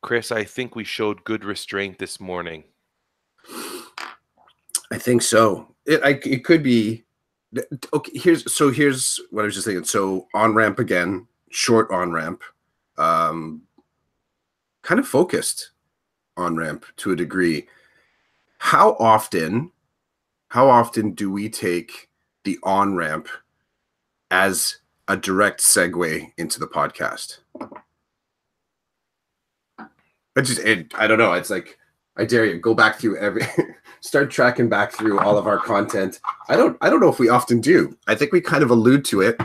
Chris, I think we showed good restraint this morning. I think so. It could be. Okay, here's what I was just thinking. So on ramp again, short on ramp, um, kind of focused on ramp to a degree. How often, how often do we take the on ramp as a direct segue into the podcast? I don't know. It's like, I dare you, go back through start tracking back through all of our content. I don't know if we often do. I think we kind of allude to it.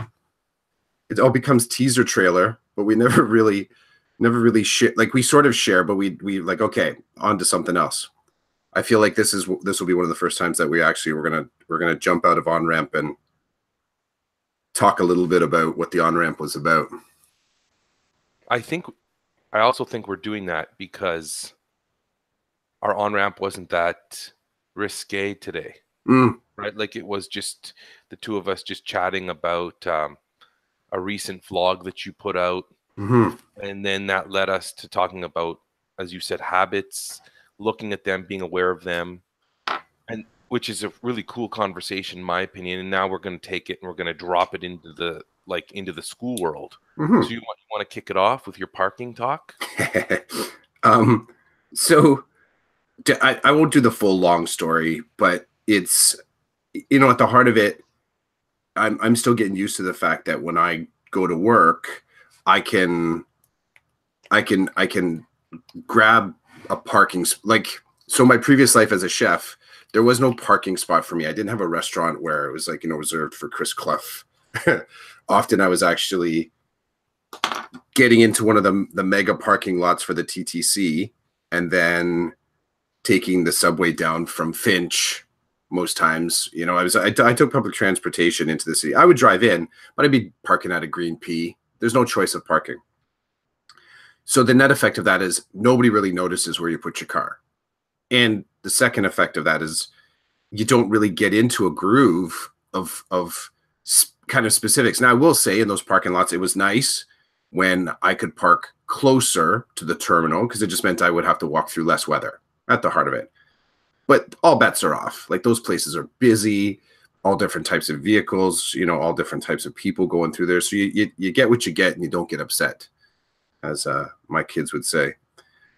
It all becomes teaser trailer, but we never really share. Like, we sort of share, but we like, okay, on to something else. I feel like this will be one of the first times that we're gonna jump out of on ramp and talk a little bit about what the on ramp was about. I also think we're doing that because our on-ramp wasn't that risque today, right? Like, it was just the two of us just chatting about a recent vlog that you put out. And then that led us to talking about, as you said, habits, looking at them, being aware of them, and which is a really cool conversation, in my opinion. And now we're going to take it and we're going to drop it into the school world. So you want to kick it off with your parking talk? So I won't do the full long story, but it's, at the heart of it, I'm still getting used to the fact that when I go to work, I can grab a parking, like, so my previous life as a chef, there was no parking spot for me. I didn't have a restaurant where it was like, reserved for Chris Clough. Often I was actually getting into one of the mega parking lots for the TTC and then taking the subway down from Finch. Most times, I took public transportation into the city. I would drive in, but I'd be parking at a Green Pea. There's no choice of parking. So the net effect of that is nobody really notices where you put your car. And the second effect of that is you don't really get into a groove of kind of specifics. Now, I will say, in those parking lots, it was nice when I could park closer to the terminal, because it just meant I would have to walk through less weather at the heart of it. But all bets are off. Like, those places are busy, all different types of vehicles, all different types of people going through there. So you get what you get and you don't get upset, as my kids would say.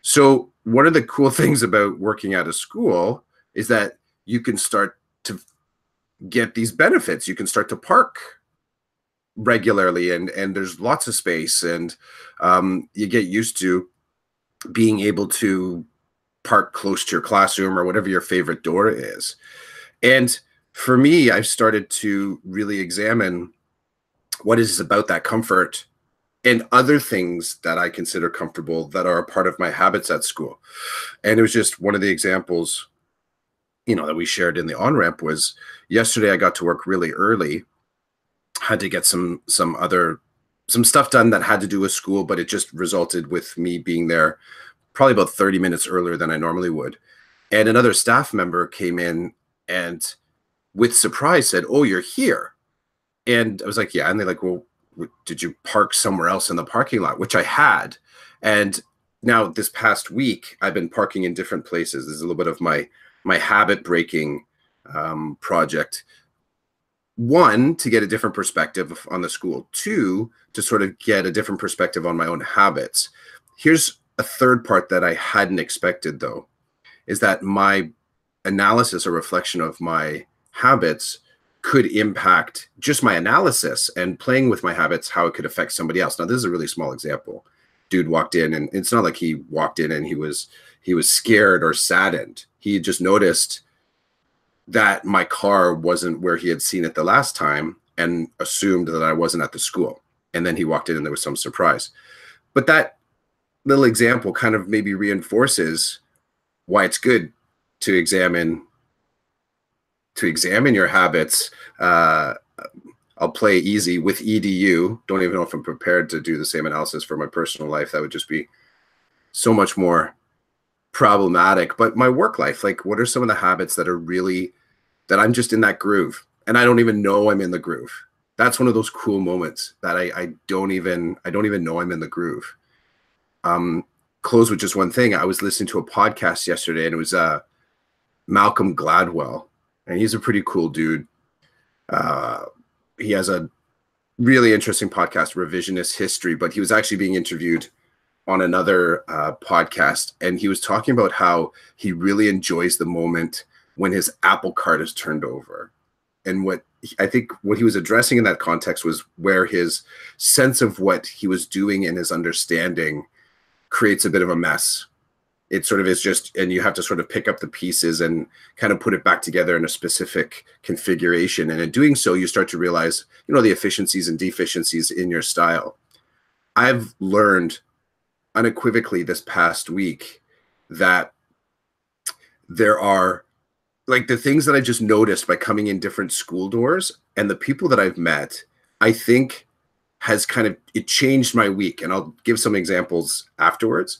So one of the cool things about working at a school is that you can start to get these benefits. You can start to park regularly, and there's lots of space, and you get used to being able to park close to your classroom or whatever your favorite door is. And for me, I've started to really examine what is about that comfort and other things that I consider comfortable that are a part of my habits at school. And it was just one of the examples, that we shared in the on-ramp was yesterday. I got to work really early, had to get some stuff done that had to do with school, but it just resulted with me being there probably about 30 minutes earlier than I normally would. And another staff member came in and with surprise said, "Oh, you're here." And I was like, "Yeah." And they're like, "Well, did you park somewhere else in the parking lot?" Which I had. And now this past week, I've been parking in different places. This is a little bit of my habit breaking project. One, to get a different perspective on the school. Two, to sort of get a different perspective on my own habits. Here's a third part that I hadn't expected, though, is that my analysis or reflection of my habits could impact just my analysis and playing with my habits, how it could affect somebody else. Now, this is a really small example. Dude walked in, and it's not like he walked in and he was scared or saddened. He just noticed that my car wasn't where he had seen it the last time and assumed that I wasn't at the school. And then he walked in and there was some surprise. But that little example kind of maybe reinforces why it's good to examine your habits. I'll play easy with EDU. Don't even know if I'm prepared to do the same analysis for my personal life. That would just be so much more problematic. But my work life, like, what are some of the habits that I'm just in that groove and I don't even know I'm in the groove? That's one of those cool moments that I don't even know I'm in the groove. close with just one thing. I was listening to a podcast yesterday, and it was Malcolm Gladwell, and he's a pretty cool dude. He has a really interesting podcast, Revisionist History, but he was actually being interviewed on another podcast, and he was talking about how he really enjoys the moment when his apple cart is turned over. And what I think what he was addressing in that context was where his sense of what he was doing and his understanding creates a bit of a mess. It sort of is just, and you have to sort of pick up the pieces and kind of put it back together in a specific configuration. And in doing so, you start to realize, you know, the efficiencies and deficiencies in your style. I've learned unequivocally this past week that there are, like, the things that I just noticed by coming in different school doors and the people that I've met, I think has kind of, it changed my week. And I'll give some examples afterwards.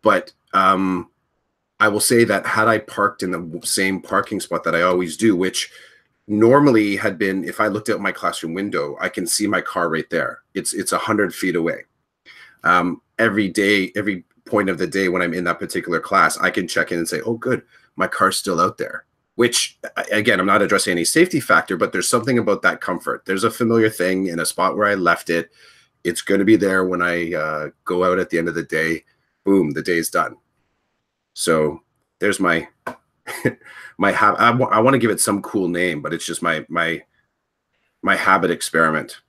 But I will say that had I parked in the same parking spot that I always do, which normally had been, if I looked out my classroom window, I can see my car right there. It's 100 feet away. Every day, every point of the day when I'm in that particular class, I can check in and say, oh, good, my car's still out there. Which, again, I'm not addressing any safety factor, but there's something about that comfort. There's a familiar thing in a spot where I left it. It's going to be there when I go out at the end of the day. Boom, the day's done. So there's my my habit. I want to give it some cool name, but it's just my habit experiment.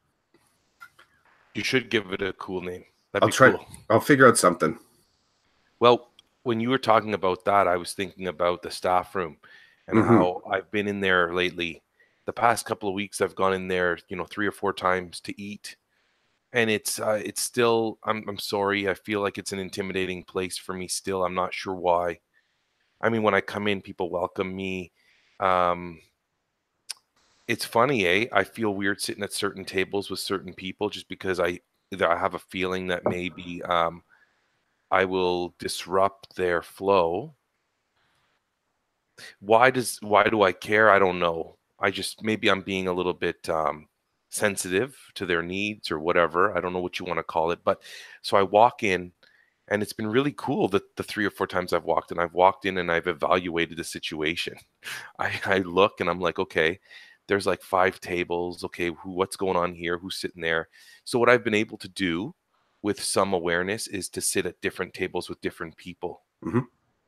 You should give it a cool name. I'll try. Cool. I'll figure out something. Well, when you were talking about that, I was thinking about the staff room and how I've been in there lately. The past couple of weeks, I've gone in there, 3 or 4 times to eat. And it's still, I'm sorry, I feel like it's an intimidating place for me still. I'm not sure why. I mean, when I come in, people welcome me. It's funny, eh? I feel weird sitting at certain tables with certain people just because I have a feeling that maybe I will disrupt their flow. Why do I care? I don't know. Maybe I'm being a little bit sensitive to their needs or whatever. I don't know what you want to call it. But so I walk in, and it's been really cool the 3 or 4 times I've walked in and I've evaluated the situation. I look and I'm like, okay, there's like 5 tables. Okay, what's going on here? Who's sitting there? So what I've been able to do with some awareness is to sit at different tables with different people.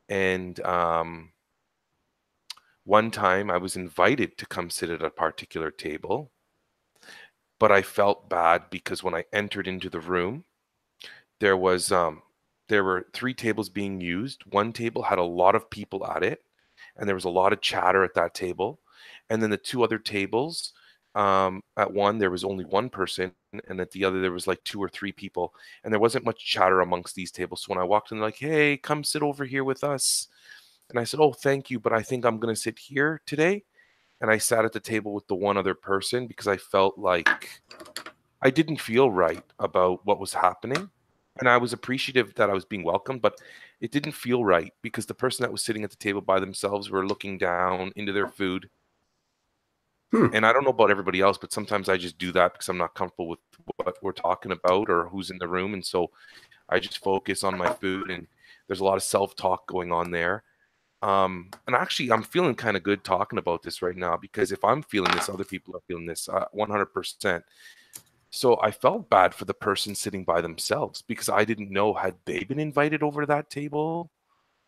And one time I was invited to come sit at a particular table, but I felt bad because when I entered into the room, there were 3 tables being used. One table had a lot of people at it, and there was a lot of chatter at that table. And then the 2 other tables, at one, there was only 1 person, and at the other, there was like 2 or 3 people, and there wasn't much chatter amongst these tables. So when I walked in, they're like, hey, come sit over here with us. And I said, oh, thank you, but I think I'm going to sit here today. And I sat at the table with the one other person because I felt like I didn't feel right about what was happening. And I was appreciative that I was being welcomed, but it didn't feel right because the person that was sitting at the table by themselves were looking down into their food. And I don't know about everybody else, but sometimes I just do that because I'm not comfortable with what we're talking about or who's in the room. And so I just focus on my food, and there's a lot of self-talk going on there. And actually, I'm feeling kind of good talking about this right now because if I'm feeling this, other people are feeling this 100%. So I felt bad for the person sitting by themselves because I didn't know, had they been invited over to that table?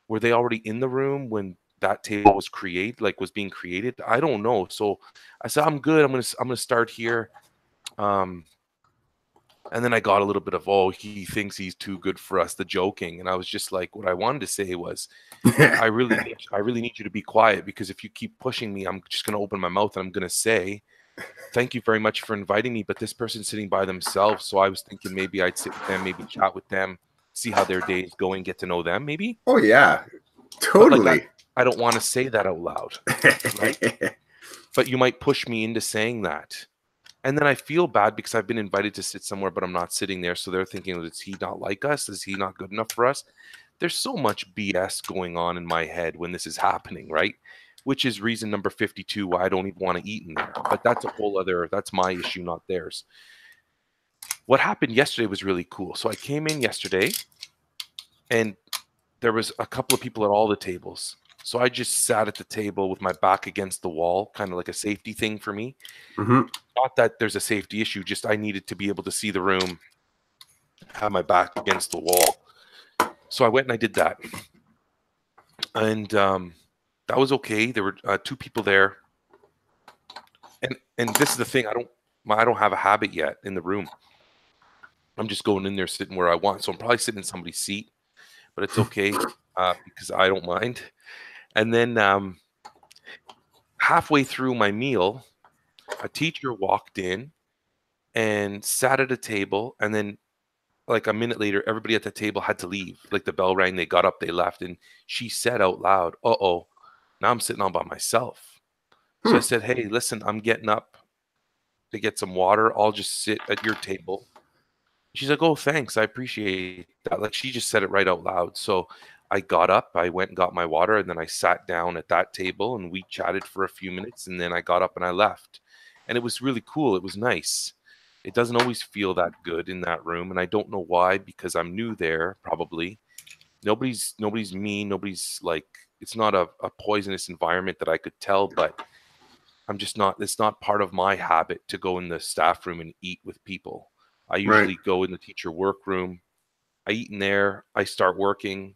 Were they already in the room when that table was being created? I don't know. So I said, I'm good. I'm gonna start here. And then I got a little bit of, oh, he thinks he's too good for us, the joking. And I was just like, what I wanted to say was, I really need you to be quiet, because if you keep pushing me, I'm just going to open my mouth and I'm going to say, thank you very much for inviting me, but this person's sitting by themselves. So I was thinking maybe I'd sit with them, maybe chat with them, see how their day is going, get to know them maybe. Oh, yeah, totally. But like, I don't want to say that out loud, right? But you might push me into saying that. And then I feel bad because I've been invited to sit somewhere, but I'm not sitting there. So they're thinking, is he not like us? Is he not good enough for us? There's so much BS going on in my head when this is happening, right? Which is reason number 52 why I don't even want to eat in there. But that's that's my issue, not theirs. What happened yesterday was really cool. So I came in yesterday and there was a couple of people at all the tables. So I just sat at the table with my back against the wall, kind of like a safety thing for me. Not that there's a safety issue, just I needed to be able to see the room, have my back against the wall. So I went and I did that. And that was okay. There were 2 people there. And this is the thing, I don't have a habit yet in the room. I'm just going in there sitting where I want. So I'm probably sitting in somebody's seat, but it's okay because I don't mind. And then halfway through my meal, a teacher walked in and sat at a table, and then like a minute later, everybody at the table had to leave. Like the bell rang, they got up, they left, and she said out loud, "Uh-oh, now I'm sitting all by myself." So I said, "Hey, listen, I'm getting up to get some water. I'll just sit at your table." She's like, "Oh, thanks. I appreciate that." Like she just said it right out loud. So I got up, I went and got my water, and then I sat down at that table and we chatted for a few minutes, and then I got up and I left. And it was really cool. It was nice. It doesn't always feel that good in that room, and I don't know why, because I'm new there, probably. Nobody's mean, nobody's like, it's not a poisonous environment that I could tell, but I'm just not, it's not part of my habit to go in the staff room and eat with people. I usually go in the teacher workroom. I eat in there. I start working.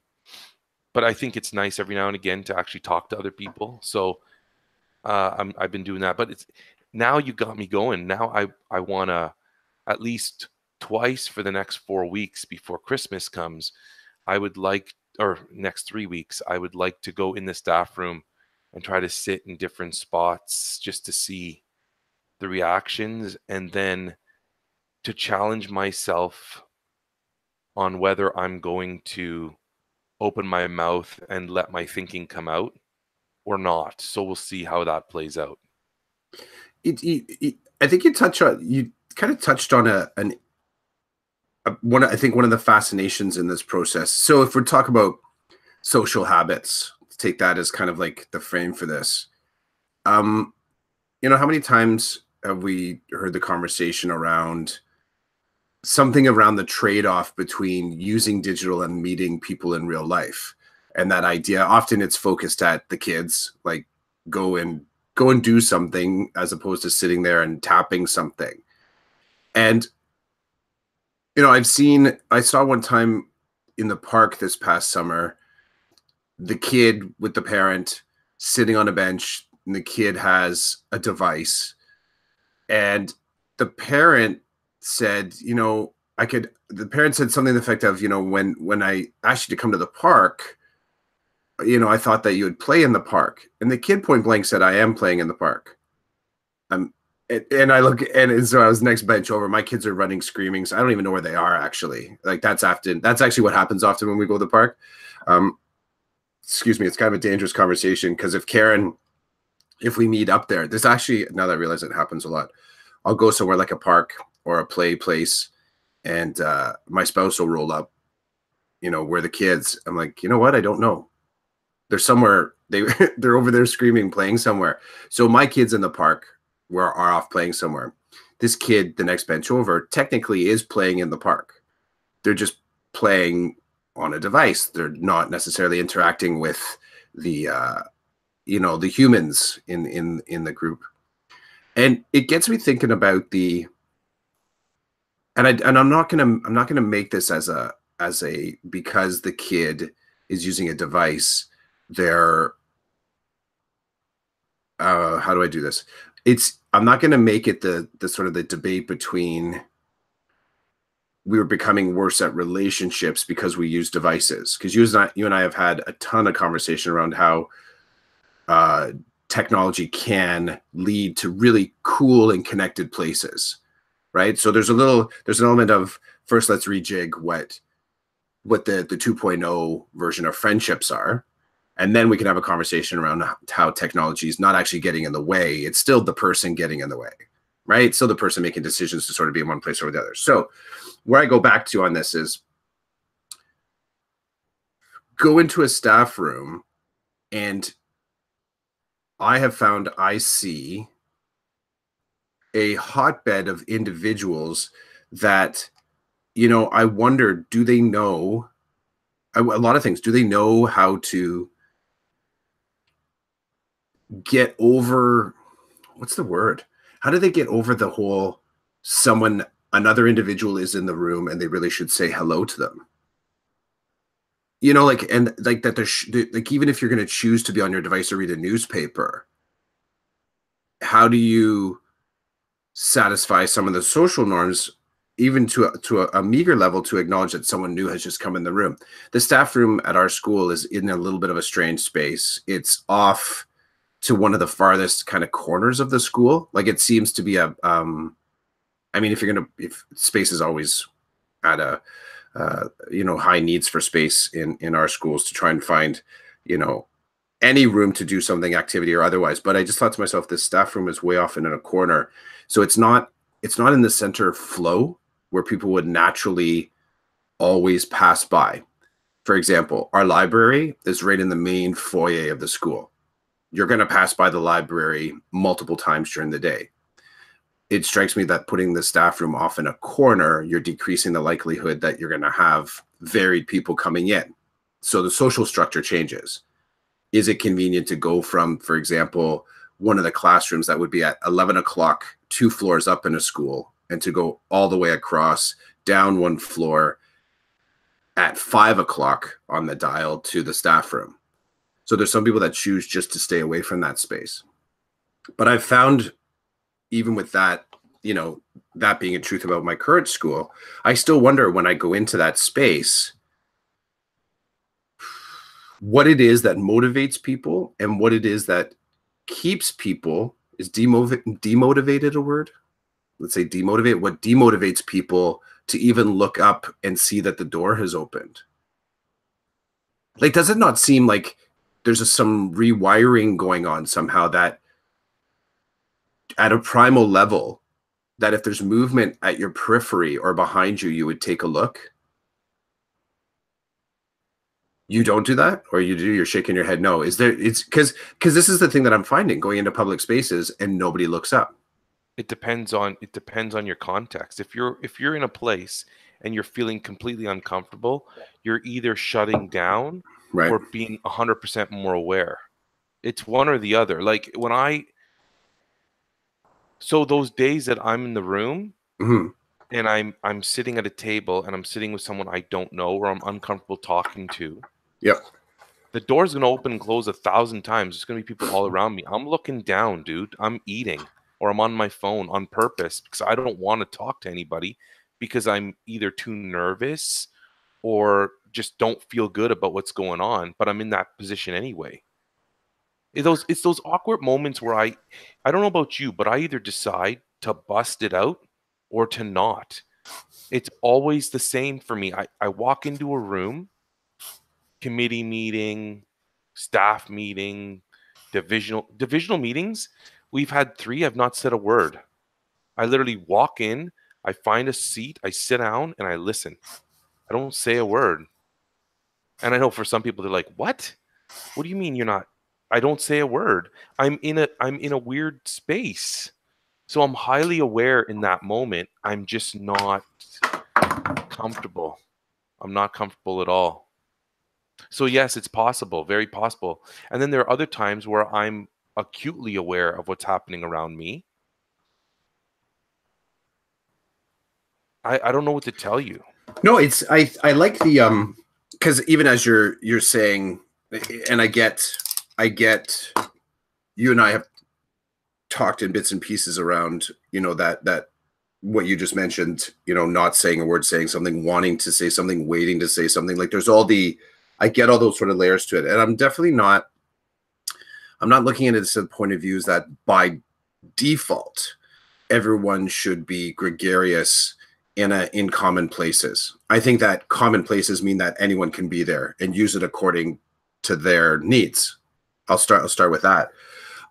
But I think it's nice every now and again to actually talk to other people. So I've been doing that. But it's now you got me going. Now I want to at least twice for the next 4 weeks before Christmas comes. I would like, or next 3 weeks, I would like to go in the staff room and try to sit in different spots just to see the reactions, and then to challenge myself on whether I'm going to open my mouth and let my thinking come out or not. So we'll see how that plays out. I think you kind of touched on I think one of the fascinations in this process. So if we're talking about social habits, take that as kind of like the frame for this. How many times have we heard the conversation around something around the trade-off between using digital and meeting people in real life? And that idea, often it's focused at the kids, like go and do something, as opposed to sitting there and tapping something. And I saw one time in the park this past summer, the kid with the parent sitting on a bench, and the kid has a device, and the parent said, the parent said something to the effect of, when I asked you to come to the park, I thought that you would play in the park. And the kid point blank said, I am playing in the park. And I look, and so I was next bench over, my kids are running, screaming. So I don't even know where they are, actually. Like that's actually what happens often when we go to the park. Excuse me, it's kind of a dangerous conversation, because if we meet up there, this actually, now that I realize it happens a lot, I'll go somewhere like a park or a play place, and my spouse will roll up, where the kids, I'm like, you know what? I don't know. They're somewhere, they're over there screaming, playing somewhere. So my kids in the park are off playing somewhere. This kid, the next bench over, technically is playing in the park. They're just playing on a device. They're not necessarily interacting with the the humans in the group. And it gets me thinking about I'm not gonna make this as a because the kid is using a device, they're how do I do this? I'm not gonna make it the sort of the debate between we were becoming worse at relationships because we use devices. Because you and I have had a ton of conversation around how technology can lead to really cool and connected places, right? So there's an element of, first let's rejig what the 2.0 version of friendships are, and then we can have a conversation around how technology is not actually getting in the way. It's still the person getting in the way, right? Still the person making decisions to sort of be in one place or the other. So where I go back to on this is, go into a staff room, and I have found I see a hotbed of individuals that, I wonder, do they know A lot of things. Do they know how to get over, what's the word? How do they get over the whole another individual is in the room and they really should say hello to them? You know, like, and like that like, even if you're going to choose to be on your device or read a newspaper, how do you satisfy some of the social norms, even to a meager level, to acknowledge that someone new has just come in the room? The staff room at our school is in a little bit of a strange space. It's off to one of the farthest kind of corners of the school. Like, it seems to be a, I mean, if space is always at a, you know, high needs for space in our schools to try and find, you know, any room to do something, activity or otherwise. But I just thought to myself, this staff room is way off in a corner. So it's not in the center flow where people would naturally always pass by. For example, our library is right in the main foyer of the school. You're going to pass by the library multiple times during the day. It strikes me that putting the staff room off in a corner, you're decreasing the likelihood that you're going to have varied people coming in. So the social structure changes. Is it convenient to go from, for example, one of the classrooms that would be at 11 o'clock, 2 floors up in a school, and to go all the way across, down 1 floor at 5 o'clock on the dial to the staff room? So there's some people that choose just to stay away from that space. But I've found, even with that, you know, that being a truth about my current school, I still wonder when I go into that space, what it is that motivates people and what it is that keeps people. Is demotivated a word? Let's say demotivate. What demotivates people to even look up and see that the door has opened? Like, does it not seem like there's some rewiring going on somehow, that at a primal level, that if there's movement at your periphery or behind you, you would take a look? You don't do that? Or you do? You're shaking your head no. Is there, it's because this is the thing that I'm finding going into public spaces and nobody looks up. It depends on your context. If you're in a place and you're feeling completely uncomfortable, you're either shutting down, right, or being 100% more aware. It's one or the other. Like, so those days that I'm in the room, mm-hmm. and I'm sitting at a table and I'm sitting with someone I don't know or I'm uncomfortable talking to. Yep. The door's gonna open and close 1,000 times. There's gonna be people all around me. I'm looking down, dude. I'm eating, or I'm on my phone on purpose because I don't want to talk to anybody, because I'm either too nervous or just don't feel good about what's going on. But I'm in that position anyway. It's those awkward moments where I don't know about you, but I either decide to bust it out or to not. It's always the same for me. I walk into a room, committee meeting, staff meeting, divisional meetings. We've had 3. I've not said a word. I literally walk in, I find a seat, I sit down, and I listen. I don't say a word. And I know for some people they're like, "What? What do you mean you're not?" I don't say a word. I'm in a weird space. So I'm highly aware in that moment. I'm just not comfortable. I'm not comfortable at all. So yes, it's possible, very possible. And then there are other times where I'm acutely aware of what's happening around me. I don't know what to tell you. No, it's I like the because even as you're saying, and I get you and I have talked in bits and pieces around, you know, that what you just mentioned, you know, not saying a word, saying something, wanting to say something, waiting to say something. Like, there's I get all those sort of layers to it. And I'm not looking at it as a point of view is that by default, everyone should be gregarious in common places. I think that common places mean that anyone can be there and use it according to their needs. I'll start with that.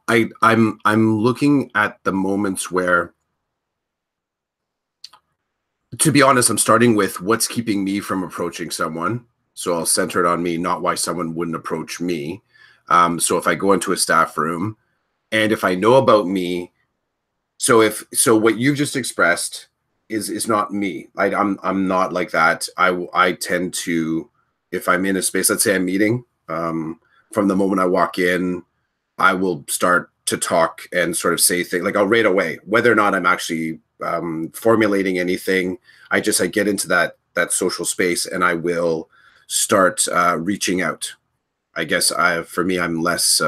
I'm looking at the moments where, to be honest, I'm starting with what's keeping me from approaching someone. So I'll center it on me, not why someone wouldn't approach me. So if I go into a staff room and if I know about me, so what you've just expressed is not me. I'm not like that. I tend to if I'm in a space, let's say I'm meeting, from the moment I walk in, I will start to talk and sort of say things, like I'll right away, whether or not I'm actually formulating anything. I get into that social space, and I will start reaching out. I guess for me, I'm less,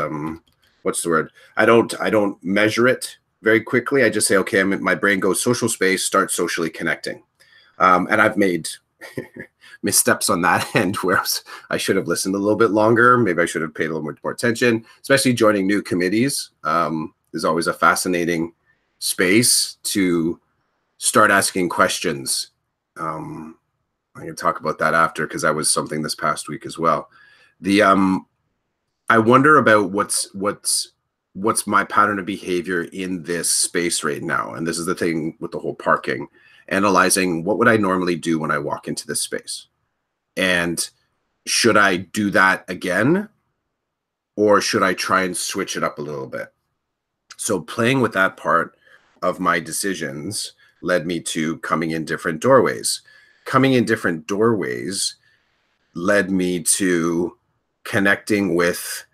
what's the word? I don't measure it very quickly. I just say, okay, my brain goes social space, start socially connecting. And I've made missteps on that end where I should have listened a little bit longer. Maybe I should have paid a little bit more attention, especially joining new committees. Is always a fascinating space to start asking questions. I can talk about that after, because that was something this past week as well. I wonder about what's my pattern of behavior in this space right now. And this is the thing with the whole parking, analyzing what would I normally do when I walk into this space, and should I do that again, or should I try and switch it up a little bit? So playing with that part of my decisions led me to coming in different doorways. Coming in different doorways led me to connecting with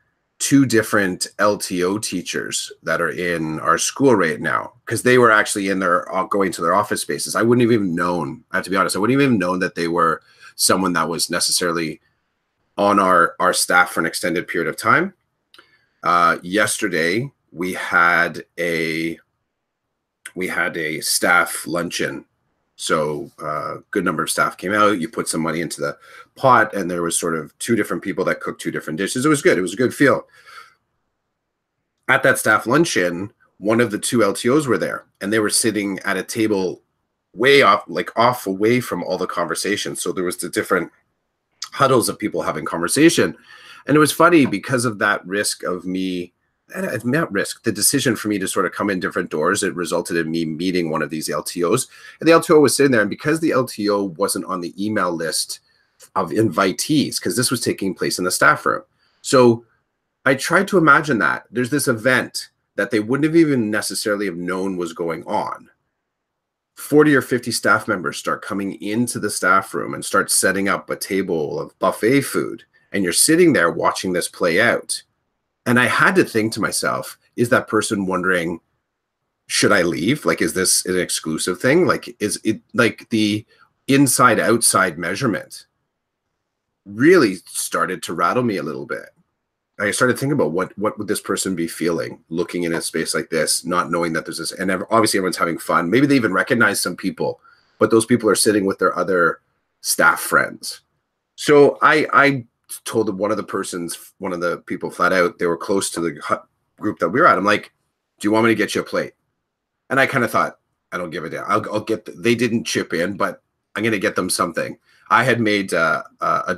2 different LTO teachers that are in our school right now, because they were actually in their going to their office spaces. I wouldn't have even known, I have to be honest, I wouldn't even known that they were someone that was necessarily on our staff for an extended period of time. Yesterday we had a staff luncheon. So a good number of staff came out. You put some money into the pot, and there was sort of 2 different people that cooked 2 different dishes. It was good. It was a good feel. At that staff luncheon, one of the 2 LTOs were there, and they were sitting at a table way off, like off away from all the conversation. So there was the different huddles of people having conversation. And it was funny because of that risk of me, not risk, the decision for me to sort of come in different doors, it resulted in me meeting one of these LTOs. And the LTO was sitting there, and because the LTO wasn't on the email list of invitees, because this was taking place in the staff room. So I tried to imagine that there's this event that they wouldn't have even necessarily have known was going on. 40 or 50 staff members start coming into the staff room and start setting up a table of buffet food. And you're sitting there watching this play out. And I had to think to myself, is that person wondering, should I leave? Like, is this an exclusive thing? Like, is it like the inside outside measurement really started to rattle me a little bit. I started thinking about what would this person be feeling looking in a space like this, not knowing that there's this, and obviously everyone's having fun. Maybe they even recognize some people, but those people are sitting with their other staff friends. So I told one of the people flat out, they were close to the group that we were at. I'm like, do you want me to get you a plate? And I kind of thought, I don't give a damn. I'll get, they didn't chip in, but I'm going to get them something. I had made a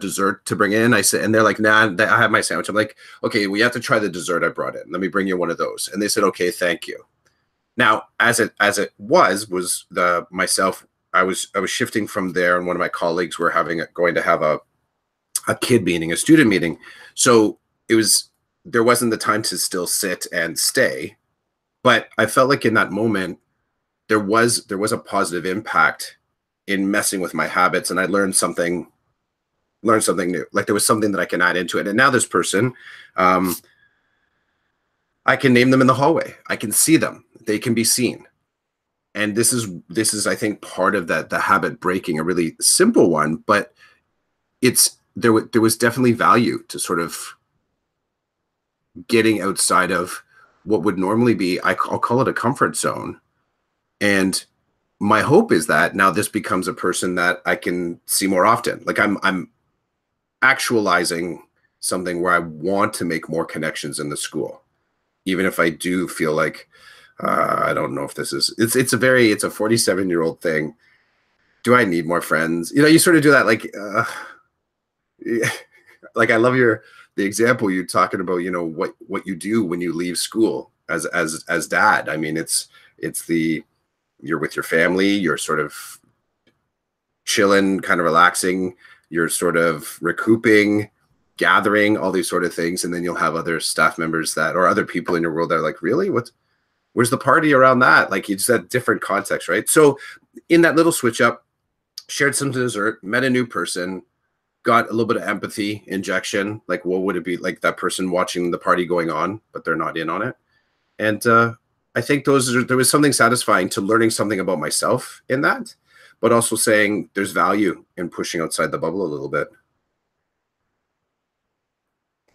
dessert to bring in. I said, and they're like, nah, I have my sandwich. I'm like, okay, we have to try the dessert I brought in. Let me bring you one of those. And they said, okay, thank you. Now, as it was myself, I was shifting from there, and one of my colleagues were going to have a kid meeting, a student meeting. So there wasn't the time to still sit and stay, but I felt like in that moment, there was a positive impact in messing with my habits, and I learned something new. Like there was something that I can add into it. And now this person, I can name them in the hallway. I can see them. They can be seen. And this is I think part of the habit breaking, a really simple one, but there was definitely value to sort of getting outside of what would normally be, I'll call it a comfort zone. And my hope is that now this becomes a person that I can see more often. Like I'm actualizing something where I want to make more connections in the school, even if I do feel like I don't know if this is. It's a 47-year-old thing. Do I need more friends? You sort of do that. Like, like I love the example you're talking about. What you do when you leave school as dad. I mean, it's you're with your family, you're sort of chilling, kind of relaxing, you're sort of recouping, gathering, all these sort of things. And then you'll have other staff members or other people in your world that are like, really? Where's the party around that? Like, you just had different context, right? So in that little switch up, shared some dessert, met a new person, got a little bit of empathy injection. Like, what would it be like that person watching the party going on, but they're not in on it? And I think there was something satisfying to learning something about myself in that, but also saying there's value in pushing outside the bubble a little bit.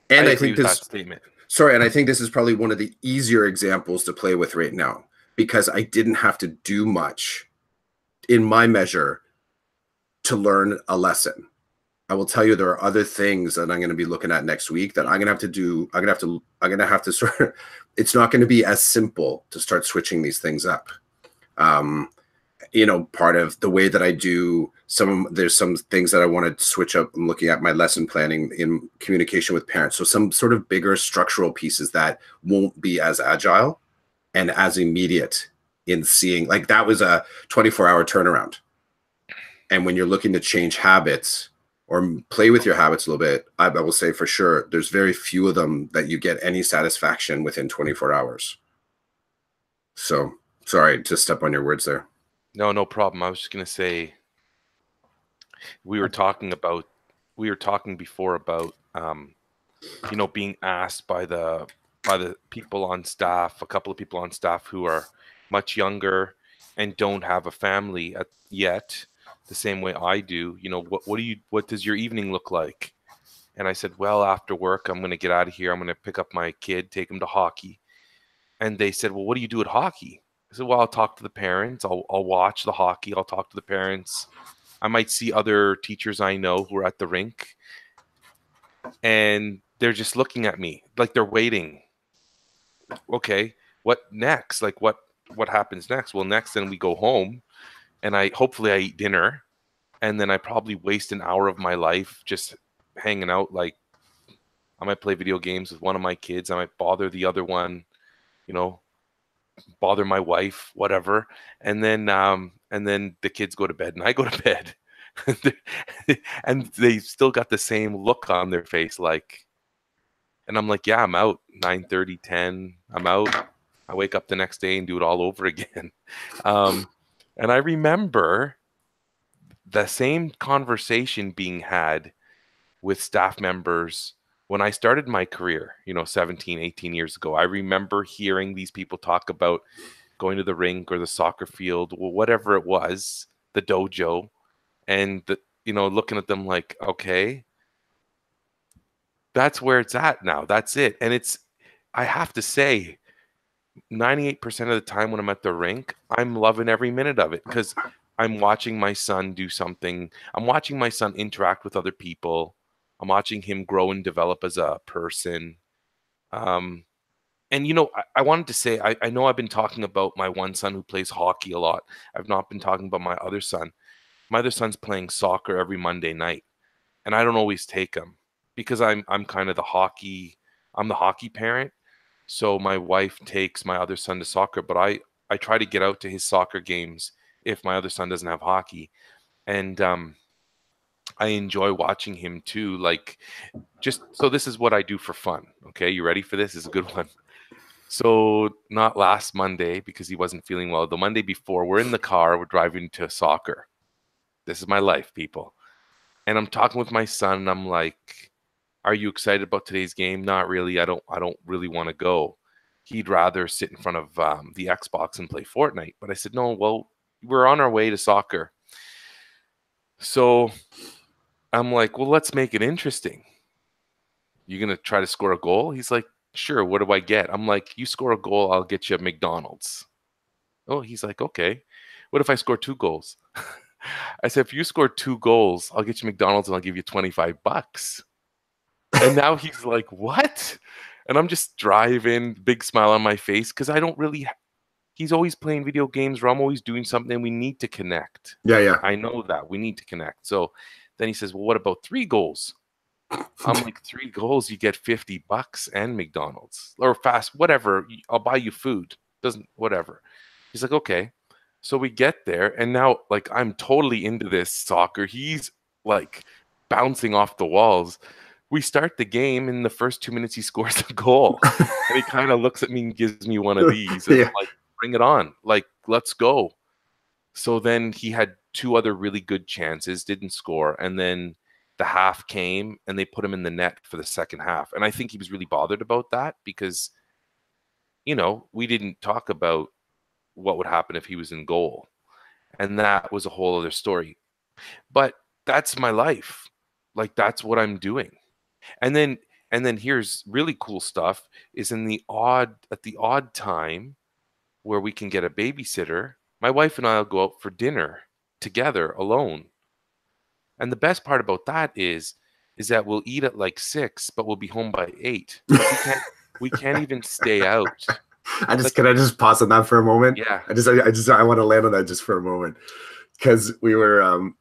And I I agree think with that this, statement. sorry, and I think this is probably one of the easier examples to play with right now because I didn't have to do much in my measure to learn a lesson. I will tell you there are other things that I'm going to be looking at next week that I'm going to have to do. I'm going to have to sort of, it's not going to be as simple to start switching these things up. You know, part of the way that I do there's some things that I want to switch up. I'm looking at my lesson planning in communication with parents. So some sort of bigger structural pieces that won't be as agile and as immediate in seeing, like that was a 24-hour turnaround. And when you're looking to change habits or play with your habits a little bit, I will say for sure, there's very few of them that you get any satisfaction within 24 hours. So sorry to step on your words there. No, no problem. I was just going to say, we were talking before about, you know, being asked by the people on staff, a couple of people on staff who are much younger and don't have a family yet, the same way I do. You know, what does your evening look like? And I said, well, after work, I'm going to get out of here. I'm going to pick up my kid, take him to hockey. And they said, well, what do you do at hockey? I said, well, I'll talk to the parents. I'll watch the hockey. I'll talk to the parents. I might see other teachers I know who are at the rink. And they're just looking at me like they're waiting. Okay, what next? Like what happens next? Well, next then we go home and hopefully I eat dinner, and then I probably waste an hour of my life just hanging out. Like I might play video games with one of my kids. I might bother the other one, you know, bother my wife, whatever. And then the kids go to bed and I go to bed. And they still got the same look on their face, like, and I'm like, yeah, I'm out 9:30, 10. I'm out. I wake up the next day and do it all over again. And I remember the same conversation being had with staff members when I started my career, you know, 17, 18 years ago. I remember hearing these people talk about going to the rink or the soccer field, or whatever it was, the dojo, and you know, looking at them like, okay, that's where it's at now. That's it. And I have to say, 98% of the time when I'm at the rink, I'm loving every minute of it because I'm watching my son do something. I'm watching my son interact with other people. I'm watching him grow and develop as a person. And, you know, I wanted to say, I know I've been talking about my one son who plays hockey a lot. I've not been talking about my other son. My other son's playing soccer every Monday night, and I don't always take him because I'm kind of I'm the hockey parent. So my wife takes my other son to soccer, but I try to get out to his soccer games if my other son doesn't have hockey. And I enjoy watching him too. Like, just so this is what I do for fun. Okay, you ready for this? This is a good one. So not last Monday because he wasn't feeling well. The Monday before, we're in the car, we're driving to soccer. This is my life, people. And I'm talking with my son, and I'm like, "Are you excited about today's game?" Not really. I don't really want to go. He'd rather sit in front of the Xbox and play Fortnite. But I said, no. Well, we're on our way to soccer, so I'm like, well, let's make it interesting. You gonna try to score a goal? He's like, sure. What do I get? I'm like, you score a goal, I'll get you a McDonald's. Oh, he's like, okay. What if I score 2 goals? I said, if you score 2 goals, I'll get you McDonald's and I'll give you $25. And now he's like, what? And I'm just driving, big smile on my face, because I don't really. He's always playing video games, or I'm always doing something. We need to connect. Yeah, yeah. I know that we need to connect. So then he says, well, what about 3 goals? I'm like, 3 goals, you get $50 and McDonald's or fast, whatever. I'll buy you food. Doesn't, whatever. He's like, okay. So we get there, and now, like, I'm totally into this soccer. He's like bouncing off the walls. We start the game. In the first 2 minutes, he scores a goal, and he kind of looks at me and gives me one of these, and Yeah. I'm like, bring it on. Like, let's go. So then he had 2 other really good chances, didn't score, and then the half came and they put him in the net for the second half. And I think he was really bothered about that because, we didn't talk about what would happen if he was in goal. And that was a whole other story. But that's my life. Like, that's what I'm doing. And then here's really cool stuff is at the odd time where we can get a babysitter, my wife and I'll go out for dinner together alone. And the best part about that is that we'll eat at like 6, but we'll be home by 8. Like we can't even stay out. Can I just pause on that for a moment? Yeah. I want to land on that just for a moment. Because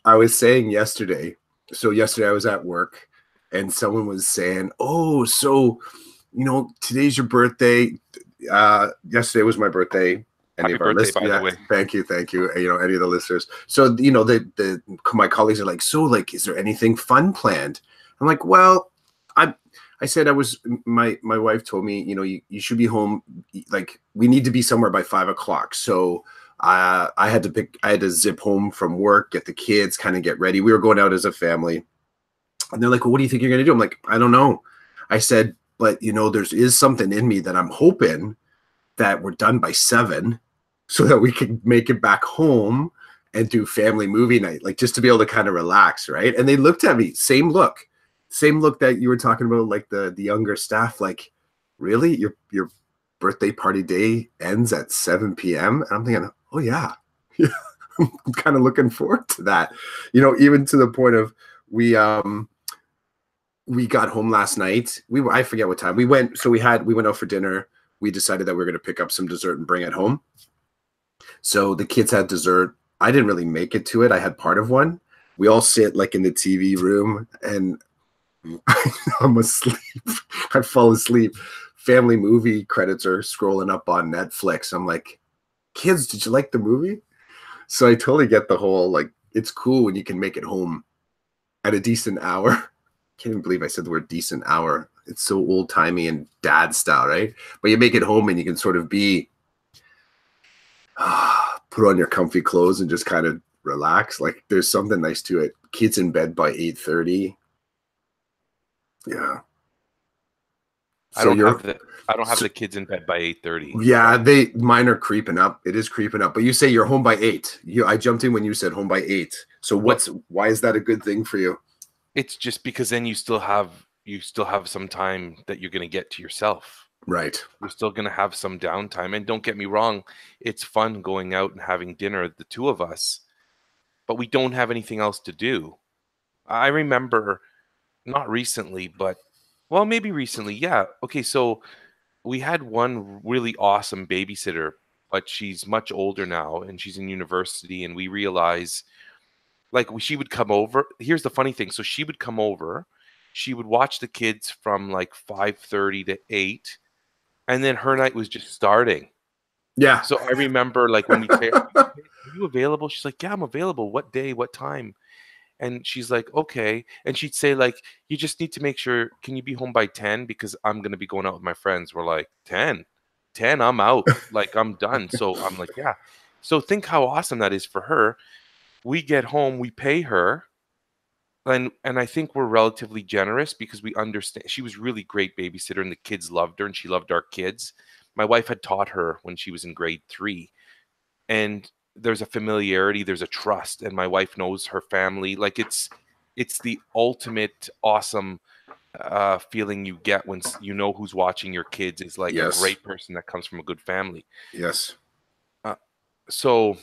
I was saying yesterday, so yesterday I was at work and someone was saying, oh, so, today's your birthday. Yesterday was my birthday. Happy birthday, by the way. Thank you. Any of the listeners. So, my colleagues are like, so, like, is there anything fun planned? I'm like, well, I said my wife told me, you should be home. Like, we need to be somewhere by 5:00. So I had to zip home from work, get the kids, kind of get ready. We were going out as a family. And they're like, well, what do you think you're going to do? I'm like, I don't know. I said, but there is something in me that I'm hoping that we're done by 7 so that we can make it back home and do family movie night, like just to be able to kind of relax. Right. And they looked at me, same look that you were talking about, like the younger staff, like, really, your birthday party day ends at 7 p.m. And I'm thinking, oh yeah, I'm kind of looking forward to that. Even to the point of we got home last night. I forget what time we went. So we went out for dinner. We decided that we were going to pick up some dessert and bring it home. So the kids had dessert. I didn't really make it to it. I had part of one. We all sit like in the TV room and I'm asleep. I fall asleep. Family movie credits are scrolling up on Netflix. I'm like, kids, did you like the movie? So I totally get the whole, like, it's cool when you can make it home at a decent hour. Can't even believe I said the word decent hour. It's so old timey and dad style, right? But you make it home and you can sort of put on your comfy clothes and just kind of relax. Like, there's something nice to it. Kids in bed by 8:30. Yeah. I don't have the kids in bed by 8:30. Yeah, mine are creeping up. It is creeping up. But you say you're home by 8. I jumped in when you said home by 8. So why is that a good thing for you? It's just because then you still have some time that you're going to get to yourself. Right. You're still going to have some downtime. And don't get me wrong, it's fun going out and having dinner, the two of us, but we don't have anything else to do. I remember, not recently, but, well, maybe recently. Yeah. Okay. So we had one really awesome babysitter, but she's much older now and she's in university. And we realize, like, she would come over. Here's the funny thing. So she would come over. She would watch the kids from like 5:30 to 8. And then her night was just starting. Yeah. So I remember, like, when we say, are you available? She's like, yeah, I'm available. What day? What time? And she's like, okay. And she'd say, like, you just need to make sure, can you be home by 10? Because I'm going to be going out with my friends. We're like, 10, I'm out. Like, I'm done. So I'm like, yeah. So think how awesome that is for her. We get home, we pay her. And I think we're relatively generous because we understand she was really great babysitter and the kids loved her and she loved our kids. My wife had taught her when she was in grade 3. And there's a familiarity, there's a trust, and my wife knows her family. Like, it's the ultimate awesome feeling you get when you know who's watching your kids is like a great person that comes from a good family. Yes. So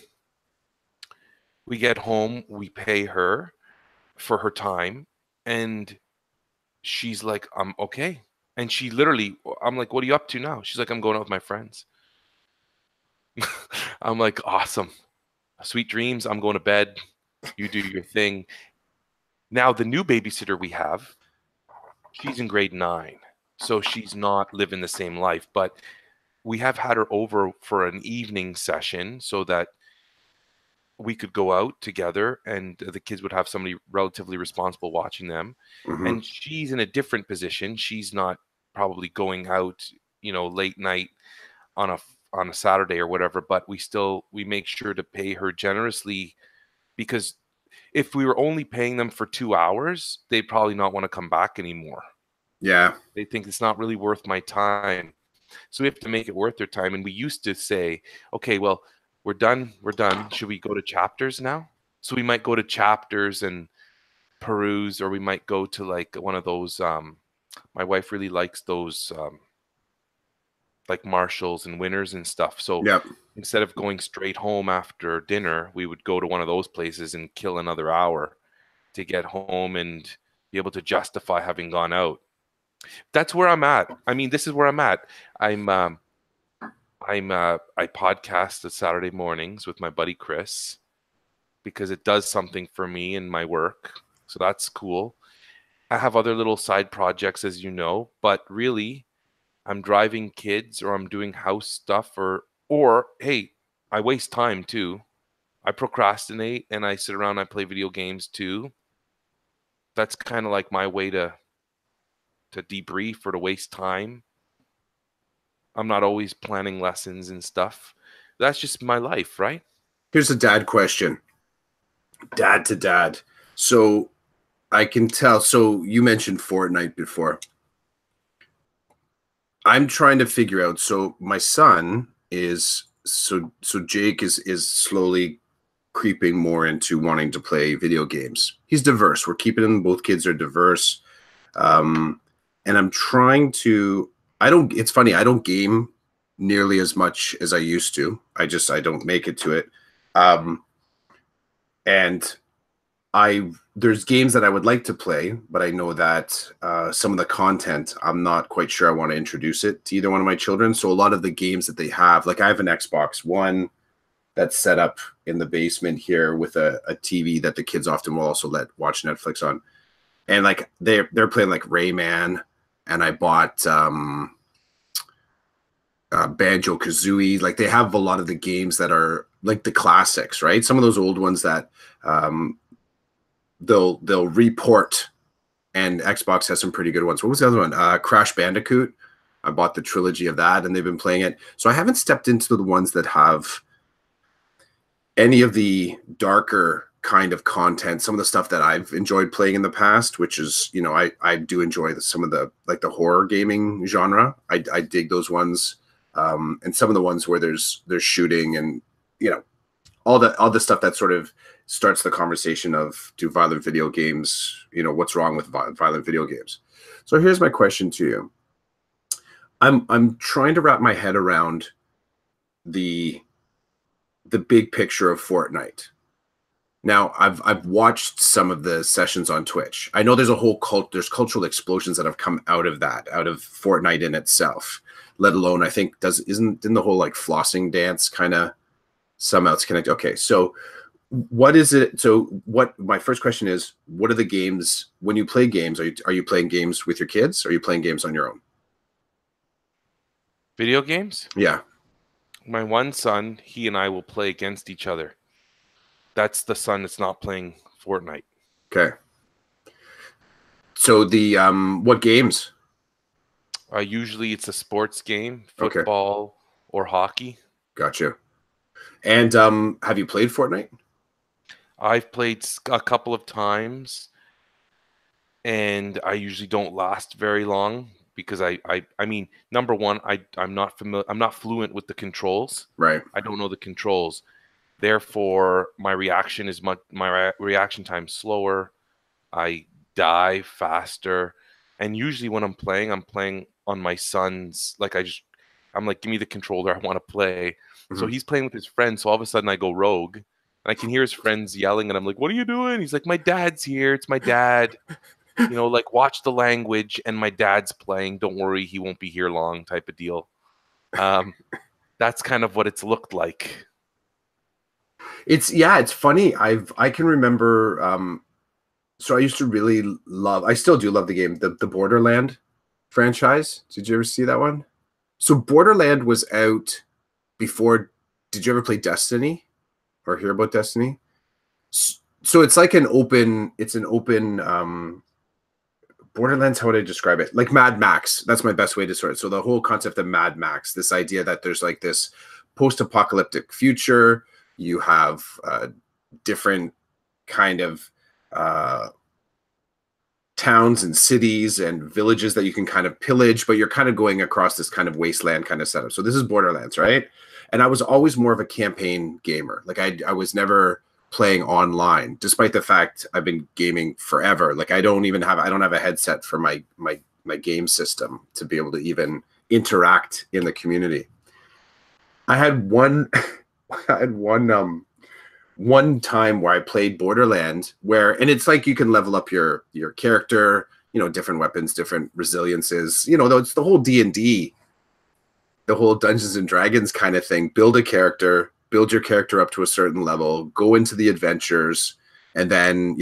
we get home, we pay her for her time, and she's like, okay. And she literally, I'm like, what are you up to now? She's like, I'm going out with my friends. I'm like, awesome. Sweet dreams. I'm going to bed. You do your thing. Now, the new babysitter we have, she's in grade 9. So she's not living the same life, but we have had her over for an evening session so that we could go out together and the kids would have somebody relatively responsible watching them. Mm-hmm. And she's in a different position. She's not probably going out, late night on a Saturday or whatever, but we make sure to pay her generously because if we were only paying them for 2 hours, they'd probably not want to come back anymore. Yeah. They think it's not really worth my time. So we have to make it worth their time. And we used to say, okay, well, we're done. Should we go to chapters now? So we might go to chapters and peruse, or we might go to like one of those, my wife really likes those like Marshalls and Winners and stuff. So Yep. instead of going straight home after dinner, we would go to one of those places and kill another hour to get home and be able to justify having gone out. That's where I'm at. I mean, this is where I'm at. I podcast at Saturday mornings with my buddy Chris because it does something for me in my work. So that's cool. I have other little side projects, as you know, but really I'm driving kids or I'm doing house stuff or hey, I waste time too. I procrastinate and I sit around and I play video games too. That's kind of like my way to debrief or to waste time. I'm not always planning lessons and stuff. That's just my life, right? Here's a dad question. Dad to dad. So I can tell. So you mentioned Fortnite before. I'm trying to figure out. So my son is so Jake is slowly creeping more into wanting to play video games. He's diverse. We're keeping him. Both kids are diverse. And I'm trying to. It's funny. I don't game nearly as much as I used to. I don't make it to it. And there's games that I would like to play, but I know that some of the content, I'm not quite sure I want to introduce it to either one of my children. So a lot of the games that they have, like I have an Xbox One that's set up in the basement here with a TV that the kids often will also let watch Netflix on. And like they're playing like Rayman, and I bought Banjo-Kazooie. Like they have a lot of the games that are like the classics, right? Some of those old ones that they'll report, and Xbox has some pretty good ones. What was the other one? Crash Bandicoot. I bought the trilogy of that, and they've been playing it. So I haven't stepped into the ones that have any of the darker kind of content, some of the stuff that I've enjoyed playing in the past, which is, you know, I do enjoy some of the, like the horror gaming genre. I dig those ones. And some of the ones where there's shooting and, you know, all the stuff that sort of starts the conversation of, do violent video games, you know, what's wrong with violent video games? So here's my question to you. I'm trying to wrap my head around the big picture of Fortnite. Now, I've watched some of the sessions on Twitch. I know there's a whole there's cultural explosions that have come out of that, out of Fortnite in itself. Let alone, I think, didn't the whole like flossing dance kind of somehow it's connected? Okay, so what is it? So what my first question is, what are the games when you play games? Are you playing games with your kids? Or are you playing games on your own? Video games? Yeah. My one son, he and I will play against each other. That's the son that's not playing Fortnite. Okay. So the what games? Usually it's a sports game, football or hockey. Gotcha. And have you played Fortnite? I've played a couple of times, and I usually don't last very long because I mean, number one, I'm not familiar. I'm not fluent with the controls. Right. I don't know the controls. Therefore, my reaction reaction time slower. I die faster, and usually when I'm playing on my son's. I'm like, give me the controller. I want to play. Mm-hmm. So he's playing with his friends. So all of a sudden, I go rogue, and I can hear his friends yelling, and I'm like, "What are you doing?" He's like, "My dad's here. It's my dad." You know, like, watch the language, and my dad's playing. Don't worry, he won't be here long, type of deal. That's kind of what it's looked like. It's funny. I can remember. So I used to really love. I still do love the game, the Borderland franchise. Did you ever see that one? So Borderland was out before. Did you ever play Destiny or hear about Destiny? So it's like an open. It's an open. Borderlands, how would I describe it? Like Mad Max. That's my best way to sort it. So the whole concept of Mad Max, this idea that there's like this post-apocalyptic future. You have different kind of towns and cities and villages that you can kind of pillage, but you're kind of going across this kind of wasteland kind of setup. So this is Borderlands, right? And I was always more of a campaign gamer. Like I was never playing online, despite the fact I've been gaming forever. Like I don't have a headset for my game system to be able to even interact in the community. I had one one time where I played Borderlands where, and it's like you can level up your character, different weapons, different resiliences, though it's the whole D&D, the whole Dungeons and Dragons kind of thing. Build a character, build your character up to a certain level, go into the adventures, and then,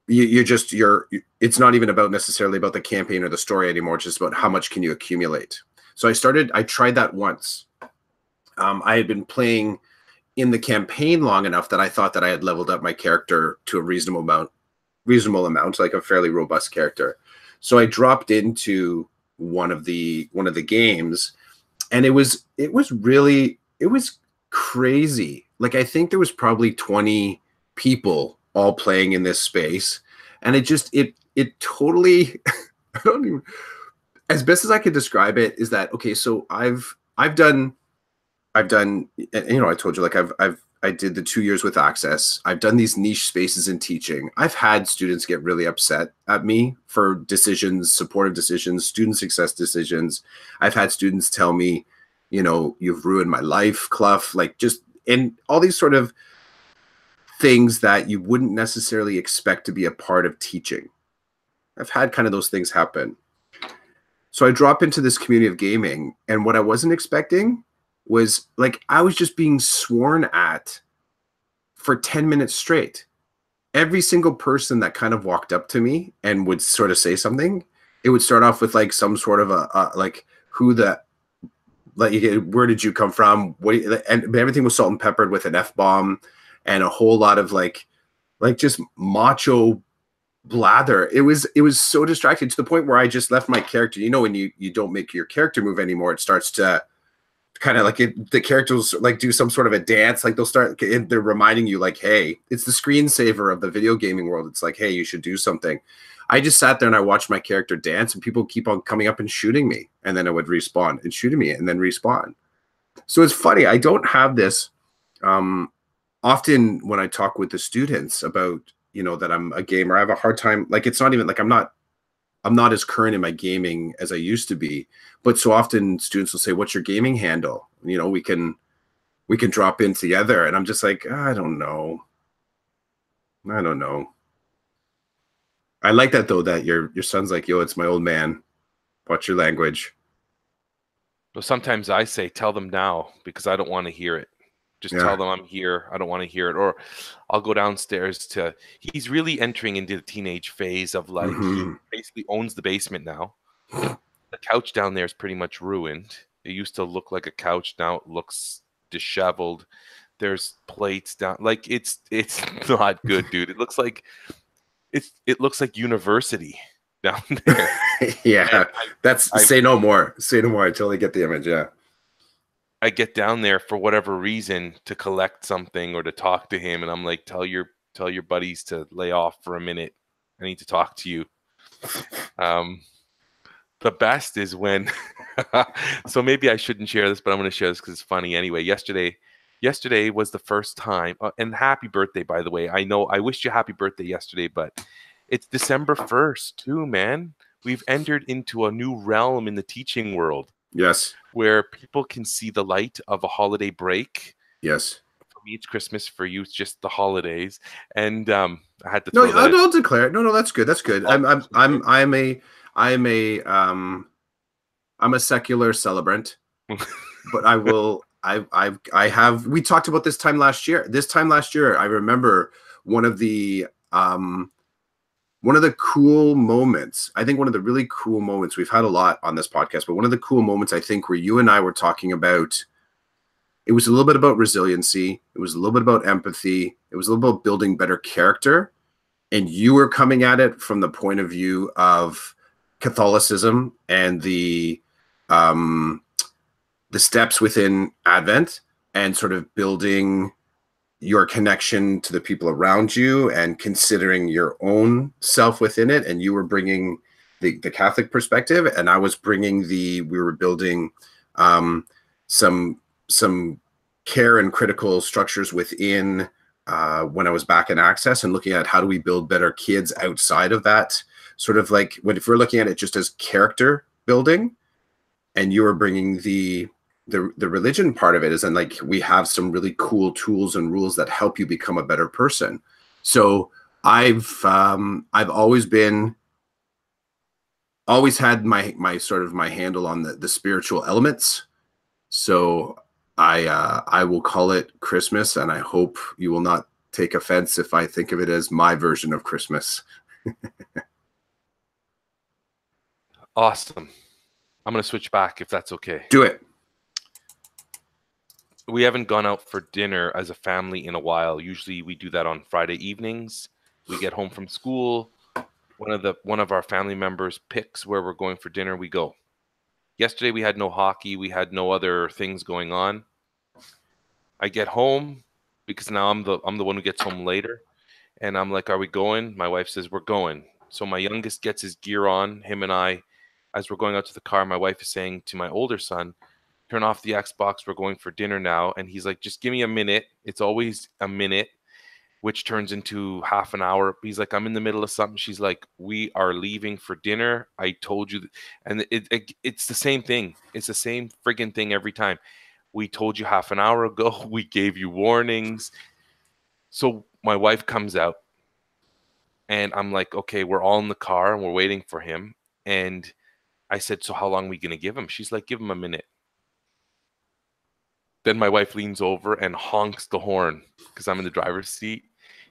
it's not even necessarily about the campaign or the story anymore. It's just about how much can you accumulate. So I tried that once. I had been playing in the campaign long enough that I thought that I had leveled up my character to a reasonable amount, like a fairly robust character. So I dropped into one of the games, and it was crazy. Like I think there was probably 20 people all playing in this space, and it totally I don't even, as best as I could describe it is that, okay, so I've done, I told you, like I did the 2 years with Access. I've done these niche spaces in teaching. I've had students get really upset at me for decisions, supportive decisions, student success decisions. I've had students tell me, you've ruined my life, Clough, and all these sort of things that you wouldn't necessarily expect to be a part of teaching. I've had kind of those things happen. So I drop into this community of gaming, and what I wasn't expecting was, like, I was just being sworn at for 10 minutes straight. Every single person that kind of walked up to me and would sort of say something, it would start off with like some sort of where did you come from? And everything was salt and peppered with an F-bomb and a whole lot of like just macho blather. It was so distracting to the point where I just left my character. When you don't make your character move anymore, it starts to kind of like the characters like do some sort of a dance. Like they're reminding you, like, hey, it's the screensaver of the video gaming world. It's like, hey, you should do something. I just sat there and I watched my character dance, and people keep on coming up and shooting me, and then I would respawn and shooting me and then respawn. So it's funny. I don't have this often when I talk with the students about, that I'm a gamer. I have a hard time. Like, it's not even like I'm not as current in my gaming as I used to be, but so often students will say, what's your gaming handle? We can drop in together. And I'm just like, I don't know. I like that though, that your son's like, yo, it's my old man. Watch your language. Well, sometimes I say, tell them now, because I don't want to hear it. Just tell them I'm here. I don't want to hear it. Or I'll go downstairs he's really entering into the teenage phase of like, he basically owns the basement now. The couch down there is pretty much ruined. It used to look like a couch. Now it looks disheveled. There's plates down. Like, it's not good, dude. It looks like university down there. Yeah. Say no more. Say no more. I totally get the image. Yeah. I get down there for whatever reason to collect something or to talk to him, and I'm like, tell your buddies to lay off for a minute. I need to talk to you. The best is when so maybe I shouldn't share this, but I'm going to share this because it's funny anyway. Yesterday was the first time, and happy birthday, by the way. I know I wished you happy birthday yesterday, but it's December 1st too, man. We've entered into a new realm in the teaching world. Yes. Where people can see the light of a holiday break. Yes. For me, it's Christmas. For you, it's just the holidays. And I had to. No, I'll declare it. No, that's good. That's good. I'm a secular celebrant, but I will. I have. We talked about this time last year. I remember one of the cool moments. I think one of the really cool moments, we've had a lot on this podcast, but one of the cool moments, I think, where you and I were talking about, it was a little bit about resiliency. It was a little bit about empathy. It was a little bit about building better character. And you were coming at it from the point of view of Catholicism and the steps within Advent, and sort of building your connection to the people around you and considering your own self within it. And you were bringing the Catholic perspective, and I was bringing we were building some care and critical structures within when I was back in Access, and looking at how do we build better kids outside of that, sort of like if we're looking at it just as character building, and you were bringing the religion part of it, is, and like we have some really cool tools and rules that help you become a better person. So I've always had my sort of my handle on the spiritual elements. So I will call it Christmas, and I hope you will not take offense if I think of it as my version of Christmas. Awesome. I'm going to switch back if that's okay. Do it. We haven't gone out for dinner as a family in a while. Usually we do that on Friday evenings. We get home from school. One of our family members picks where we're going for dinner. We go. Yesterday we had no hockey. We had no other things going on. I get home because now I'm the one who gets home later, and I'm like, "Are we going?" My wife says, "We're going." So my youngest gets his gear on. Him and I, as we're going out to the car, my wife is saying to my older son, "Turn off the Xbox. We're going for dinner now." And he's like, "Just give me a minute." It's always a minute, which turns into half an hour. He's like, "I'm in the middle of something." She's like, "We are leaving for dinner. I told you." And it's the same thing. It's the same friggin' thing every time. We told you half an hour ago. We gave you warnings. So my wife comes out, and I'm like, okay, we're all in the car and we're waiting for him. And I said, "So how long are we going to give him?" She's like, "Give him a minute." Then my wife leans over and honks the horn because I'm in the driver's seat.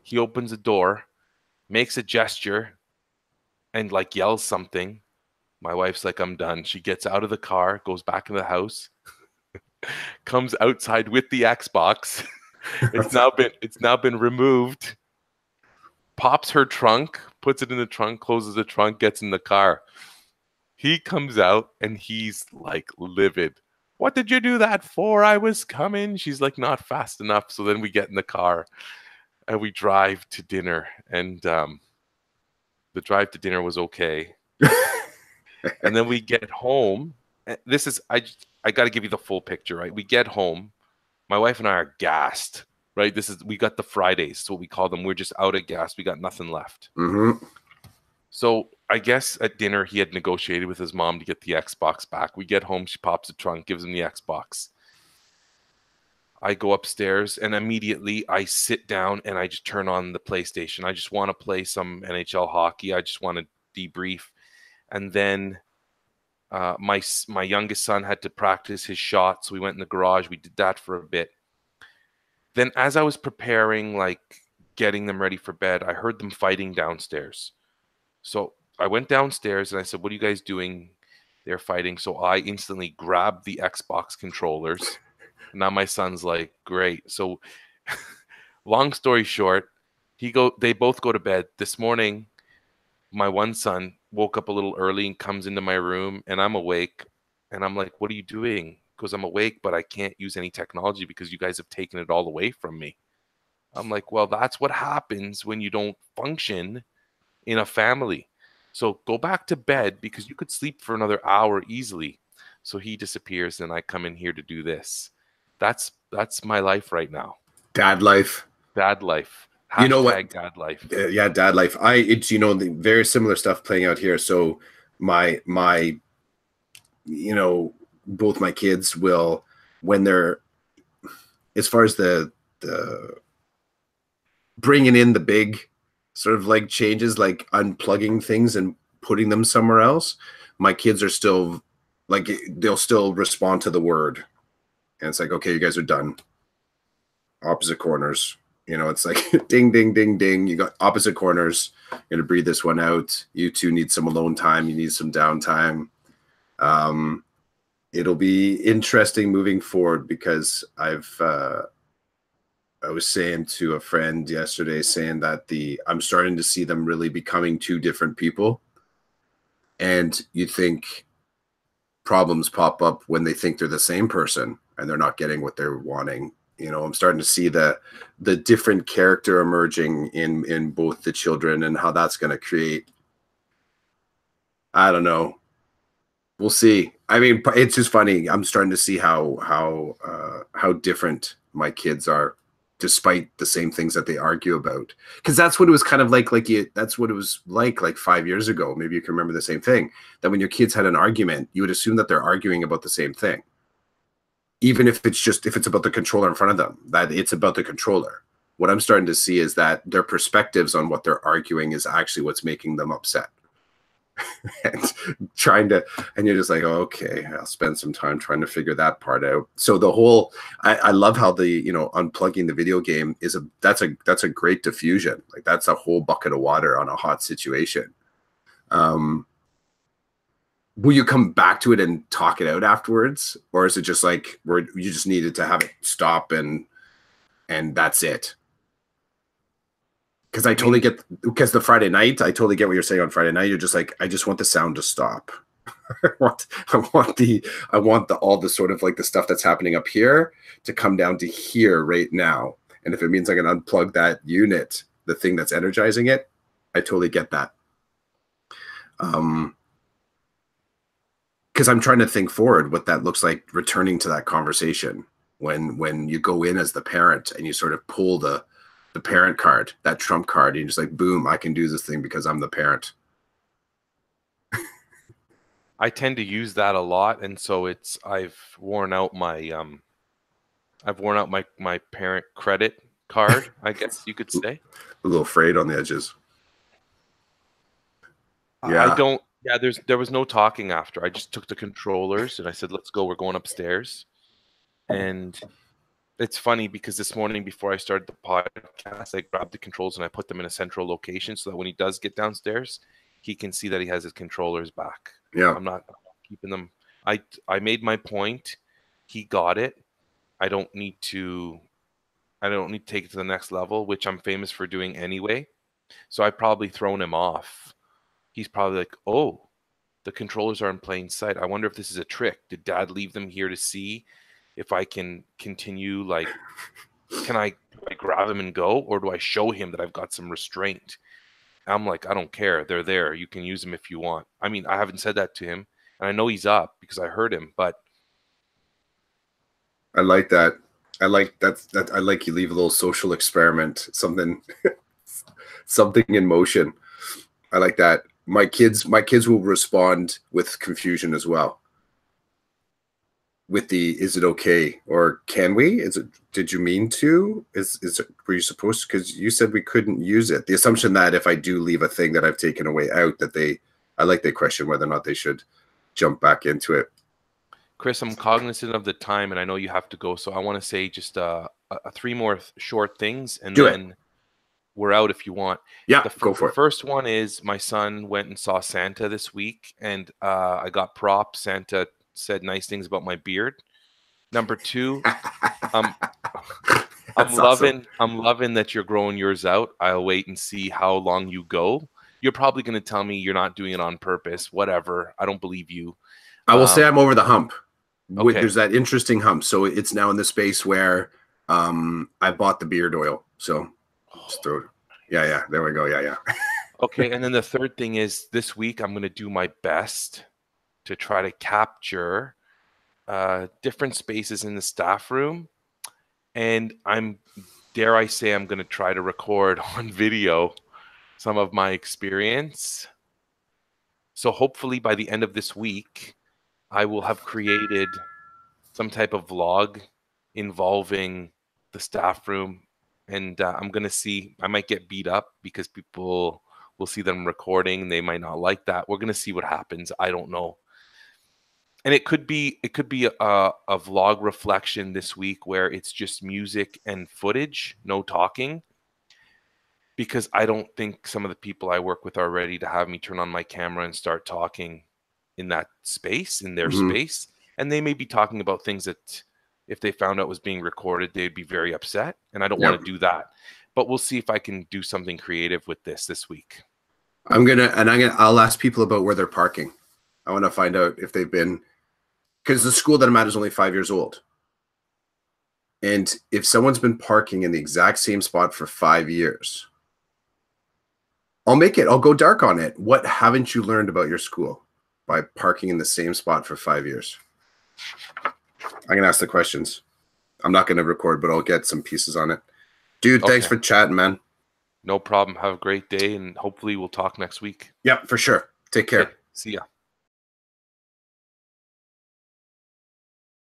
He opens the door, makes a gesture, and like yells something. My wife's like, "I'm done." She gets out of the car, goes back in the house, comes outside with the Xbox. It's now been removed. Pops her trunk, puts it in the trunk, closes the trunk, gets in the car. He comes out and he's like livid. "What did you do that for? I was coming." She's like, "Not fast enough." So then we get in the car and we drive to dinner, and the drive to dinner was okay. And then we get home. This is I got to give you the full picture, right? We get home. My wife and I are gassed, right? We got the Fridays, so we call them. We're just out of gas. We got nothing left. Mm-hmm. So I guess at dinner he had negotiated with his mom to get the Xbox back. We get home, she pops the trunk, gives him the Xbox. I go upstairs and immediately I sit down and I just turn on the PlayStation. I just want to play some NHL hockey. I just want to debrief. And then my youngest son had to practice his shot, so we went in the garage. We did that for a bit. Then as I was preparing, like getting them ready for bed, I heard them fighting downstairs. So I went downstairs and I said, "What are you guys doing?" They're fighting. So I instantly grabbed the Xbox controllers. Now my son's like, "Great." So long story short, they both go to bed. This morning, my one son woke up a little early and comes into my room, and I'm awake. And I'm like, "What are you doing?" Because I'm awake, but I can't use any technology because you guys have taken it all away from me. I'm like, "Well, that's what happens when you don't function in a family. So go back to bed because you could sleep for another hour easily." So he disappears and I come in here to do this. That's my life right now. Dad life. Dad life. You know what? Dad life. Yeah, dad life. It's the very similar stuff playing out here. So my both my kids will, when they're, as far as the bringing in the big sort of like changes, like unplugging things and putting them somewhere else, my kids are still like, they'll still respond to the word. And it's like, "Okay, you guys are done. Opposite corners." It's like ding, ding, ding, ding. You got opposite corners. You're going to breathe this one out. You two need some alone time. You need some downtime. It'll be interesting moving forward because I was saying to a friend yesterday, saying that I'm starting to see them really becoming two different people. And you think problems pop up when they think they're the same person and they're not getting what they're wanting. You know, I'm starting to see the different character emerging in both the children, and how that's going to create, I don't know. We'll see. I mean, it's just funny. I'm starting to see how different my kids are, despite the same things that they argue about. Because that's what it was kind of like. That's what it was like 5 years ago. Maybe you can remember the same thing. That when your kids had an argument, you would assume that they're arguing about the same thing, even if it's about the controller in front of them. That it's about the controller. What I'm starting to see is that their perspectives on what they're arguing is actually what's making them upset. And you're just like, oh, okay, I'll spend some time trying to figure that part out. So the whole, I love how the, unplugging the video game that's a great diffusion. Like, that's a whole bucket of water on a hot situation. Will you come back to it and talk it out afterwards, or is it just like where you just needed to have it stop and that's it? Because I totally get, because the Friday night, I totally get what you're saying on Friday night. You're just like, I just want the sound to stop. I want all the sort of like the stuff that's happening up here to come down to here right now. And if it means I can unplug that unit, the thing that's energizing it, I totally get that. Because I'm trying to think forward what that looks like, returning to that conversation when you go in as the parent and you sort of pull the parent card, that trump card, and you're just like, boom, I can do this thing because I'm the parent. I tend to use that a lot, and so I've worn out my parent credit card, I guess you could say. A little frayed on the edges. Yeah. There was no talking after. I just took the controllers and I said, let's go, we're going upstairs. And it's funny because this morning before I started the podcast, I grabbed the controls and I put them in a central location so that when he does get downstairs, he can see that he has his controllers back. Yeah. I'm not keeping them. I made my point. He got it. I don't need to take it to the next level, which I'm famous for doing anyway. So I've probably thrown him off. He's probably like, oh, the controllers are in plain sight. I wonder if this is a trick. Did Dad leave them here to see if I can continue? Like, do I grab them and go, or do I show him that I've got some restraint? I'm like, I don't care. They're there. You can use them if you want. I mean, I haven't said that to him, and I know he's up because I heard him, but I like that. I like that. I like you leave a little social experiment, something in motion. I like that. My kids will respond with confusion as well. With the, is it okay, or can we? Is it, did you mean to? Were you supposed to? Because you said we couldn't use it. The assumption that if I do leave a thing that I've taken away out, that I like they question whether or not they should jump back into it. Chris, I'm cognizant of the time, and I know you have to go, so I want to say just three more short things, and then we're out if you want. Yeah, go for it. The first one is my son went and saw Santa this week, and I got props. Santa said nice things about my beard. Number two, I'm loving that you're growing yours out. I'll wait and see how long you go. You're probably going to tell me you're not doing it on purpose. Whatever. I don't believe you. I will say I'm over the hump. Okay. There's that interesting hump. So it's now in the space where I bought the beard oil. So just throw it. Yeah. There we go. Yeah. Okay. And then the third thing is this week I'm going to do my best to try to capture different spaces in the staff room. And dare I say, I'm going to try to record on video some of my experience. So hopefully by the end of this week, I will have created some type of vlog involving the staff room. And I'm going to see, I might get beat up because people will see them recording. They might not like that. We're going to see what happens. I don't know. And it could be a vlog reflection this week where it's just music and footage, no talking. Because I don't think some of the people I work with are ready to have me turn on my camera and start talking in that space, in their space. And they may be talking about things that if they found out was being recorded, they'd be very upset. And I don't want to do that. But we'll see if I can do something creative with this week. I'll ask people about where they're parking. I want to find out if they've been, because the school that I'm at is only 5 years old. And if someone's been parking in the exact same spot for 5 years, I'll make it. I'll go dark on it. What haven't you learned about your school by parking in the same spot for 5 years? I'm going to ask the questions. I'm not going to record, but I'll get some pieces on it. Dude, thanks for chatting, man. No problem. Have a great day, and hopefully we'll talk next week. Yep, for sure. Take care. Okay. See ya.